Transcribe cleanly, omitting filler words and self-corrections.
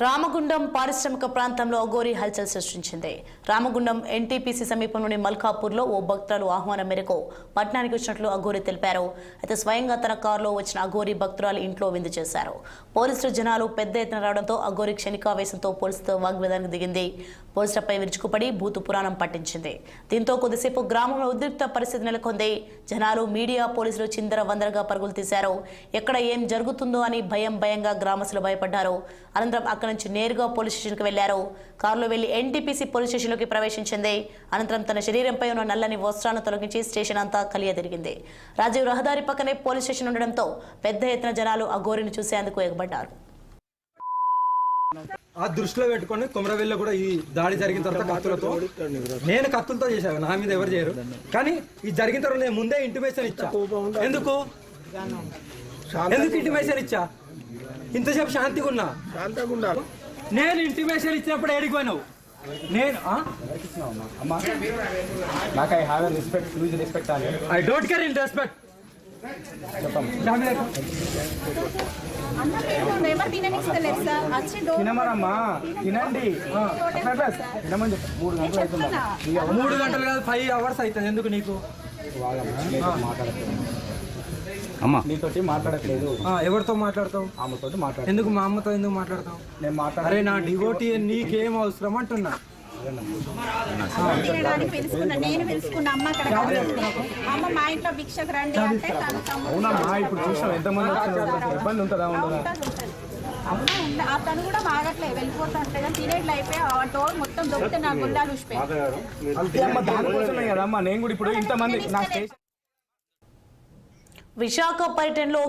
రామగుండం పారిశ్రామిక ప్రాంతంలో అఘోరి హల్చల్ సృష్టించింది. రామగుండం ఎన్టీపీసీ సమీపంలోని మల్కాపూర్లో ఓ భక్తురాలు ఆహ్వానం మేరకు పట్టణానికి వచ్చినట్లు అఘోరి తెలిపారు. అయితే స్వయంగా తన కారులో వచ్చిన అఘోరి భక్తురాలు ఇంట్లో విందు చేశారు. పోలీసులు జనాలు పెద్ద ఎత్తున రావడంతో అఘోరి క్షణికావేశంతో పోలీసులతో వాగ్వాదానికి దిగింది. పోలీసులపై విరుచుకుపడి భూతు పురాణం పట్టించింది. దీంతో కొద్దిసేపు గ్రామంలో ఉద్రిక్త పరిస్థితి నెలకొంది. జనాలు, మీడియా, పోలీసులు చిందర వందరగా పరుగులు తీశారు. ఎక్కడ ఏం జరుగుతుందో అని భయంగా గ్రామస్తులు భయపడ్డారు. అనంతరం అక్కడి నుంచి నేరుగా పోలీస్ స్టేషన్కి వెళ్లారు. కారులో వెళ్లి ఎన్టీపీసీ పోలీస్ స్టేషన్లోకి ప్రవేశించింది. అనంతరం తన శరీరంపై ఉన్న నల్లని వస్త్రాలను తొలగించి స్టేషన్ అంతా కలియదిరిగింది. రాజీవ్ రహదారి పక్కనే పోలీస్ స్టేషన్ ఉండడంతో పెద్ద ఎత్తున జనాలు అఘోరిని చూసేందుకు ఎగబడ్డారు. ఆ దృష్టిలో పెట్టుకొని కొమరవెల్లిలో కూడా ఈ దాడి జరిగిన తర్వాత కత్తులతో నేను కత్తులతో చేశాను, నా మీద ఎవరు చేయరు. కానీ ఈ జరిగిన తర్వాత నేను ముందే ఇంటిమేషన్ ఇచ్చా. ఎందుకు ఇంటిమేషన్ ఇచ్చా? ఇంతసేపు శాంతిగా ఉన్నా. నేను ఇంటిమేషన్ ఇచ్చినప్పుడు ఏడికి పోయినావు? నేను I don't care in respect. తినమరమ్మా, తినండి. 3 గంటలు కాదు, 5 hours అవుతుంది. ఎందుకు నీకు? అమ్మా నీతోటి మాట్లాడట్లేదు. ఎవరితో మాట్లాడతావు? అమ్మతో మాట్లాడు. ఎందుకు మా అమ్మతో ఎందుకు మాట్లాడతావు? నేను అరే నా డివోటీ నీకేం అవసరం అంటున్నా. అవునమ్మా, ఇప్పుడు చూసావు ఎంతమంది ఇబ్బంది ఉంటుందా? అతను కూడా మాగట్లేదు, వెళ్ళిపోతుంటే తినేట్లు అయిపోయి మొత్తం దొరికితే నా గుండాలు దానికోసమే కదమ్మా నేను కూడా ఇప్పుడు ఇంతమంది నా విశాఖ పర్యటనలో